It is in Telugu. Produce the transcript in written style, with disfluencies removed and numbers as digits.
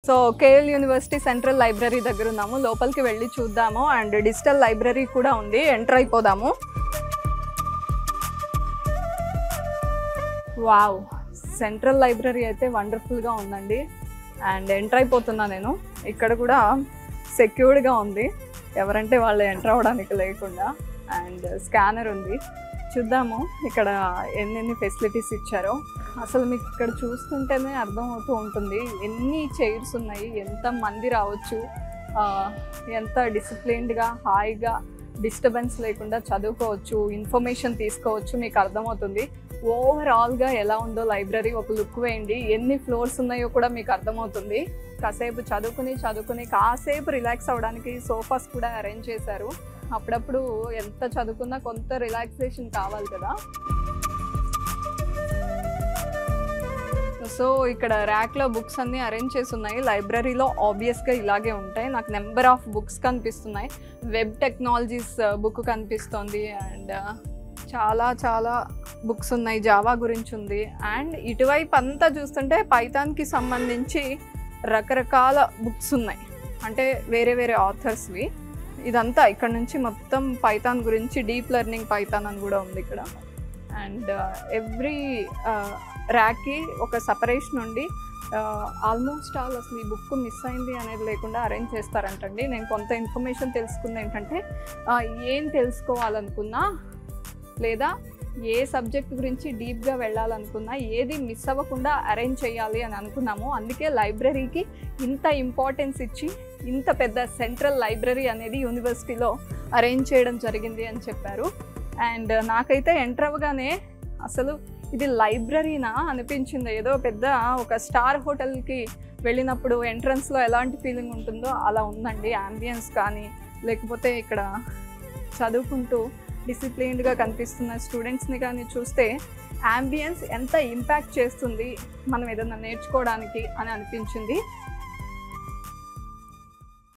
So KL university central library దగ్గర ఉన్నాము. లోపలికి వెళ్ళి చూద్దాము. అండ్ డిజిటల్ లైబ్రరీ కూడా ఉంది, ఎంటర్ అయిపోదాము. వావ్, సెంట్రల్ లైబ్రరీ అయితే వండర్ఫుల్గా ఉందండి. అండ్ ఎంటర్ అయిపోతున్నా నేను. ఇక్కడ కూడా సెక్యూర్డ్గా ఉంది, ఎవరంటే వాళ్ళు ఎంటర్ అవ్వడానికి లేకుండా. అండ్ స్కానర్ ఉంది, చూద్దాము ఇక్కడ ఎన్ని ఫెసిలిటీస్ ఇచ్చారో. అసలు మీకు ఇక్కడ చూస్తుంటేనే అర్థమవుతూ ఉంటుంది ఎన్ని చైర్స్ ఉన్నాయి, ఎంత మంది రావచ్చు, ఎంత డిసిప్లిన్డ్గా హాయిగా డిస్టర్బెన్స్ లేకుండా చదువుకోవచ్చు, ఇన్ఫర్మేషన్ తీసుకోవచ్చు. మీకు అర్థమవుతుంది ఓవరాల్గా ఎలా ఉందో లైబ్రరీ. ఒక లుక్ వేయండి, ఎన్ని ఫ్లోర్స్ ఉన్నాయో కూడా మీకు అర్థమవుతుంది. కాసేపు చదువుకుని కాసేపు రిలాక్స్ అవ్వడానికి సోఫాస్ కూడా అరేంజ్ చేశారు. అప్పుడప్పుడు ఎంత చదువుకున్నా కొంత రిలాక్సేషన్ కావాలి కదా. సో ఇక్కడ ర్యాక్లో బుక్స్ అన్నీ అరేంజ్ చేసి ఉన్నాయి. లైబ్రరీలో ఆబ్వియస్గా ఇలాగే ఉంటాయి. నాకు నెంబర్ ఆఫ్ బుక్స్ కనిపిస్తున్నాయి. వెబ్ టెక్నాలజీస్ బుక్ కనిపిస్తుంది. అండ్ చాలా బుక్స్ ఉన్నాయి, జావా గురించి ఉంది. అండ్ ఇటువైపు అంతా చూస్తుంటే పైథాన్కి సంబంధించి రకరకాల బుక్స్ ఉన్నాయి, అంటే వేరే ఆథర్స్వి. ఇదంతా ఇక్కడ నుంచి మొత్తం పైథాన్ గురించి, డీప్ లెర్నింగ్ పైథాన్ అని కూడా ఉంది ఇక్కడ. అండ్ ఎవ్రీ ర్యాక్కి ఒక సపరేషన్ ఉండి ఆల్మోస్ట్ ఆల్ అసలు ఈ బుక్ మిస్ అయింది అనేది లేకుండా అరేంజ్ చేస్తారంటండి. నేను కొంత ఇన్ఫర్మేషన్ తెలుసుకుంది ఏంటంటే, ఏం తెలుసుకోవాలనుకున్నా లేదా ఏ సబ్జెక్ట్ గురించి డీప్గా వెళ్ళాలనుకున్నా ఏది మిస్ అవ్వకుండా అరేంజ్ చేయాలి అని అనుకున్నాము. అందుకే లైబ్రరీకి ఇంత ఇంపార్టెన్స్ ఇచ్చి ఇంత పెద్ద సెంట్రల్ లైబ్రరీ అనేది యూనివర్సిటీలో అరేంజ్ చేయడం జరిగింది అని చెప్పారు. అండ్ నాకైతే ఎంటర్ అవ్వగానే అసలు ఇది లైబ్రరీనా అనిపించింది. ఏదో పెద్ద ఒక స్టార్ హోటల్కి వెళ్ళినప్పుడు ఎంట్రన్స్లో ఎలాంటి ఫీలింగ్ ఉంటుందో అలా ఉందండి. యాంబియన్స్ కానీ లేకపోతే ఇక్కడ చదువుకుంటూ డిసిప్లిన్డ్గా కనిపిస్తున్న స్టూడెంట్స్ని కానీ చూస్తే యాంబియన్స్ ఎంత ఇంపాక్ట్ చేస్తుంది మనం ఏదైనా నేర్చుకోవడానికి అని అనిపించింది.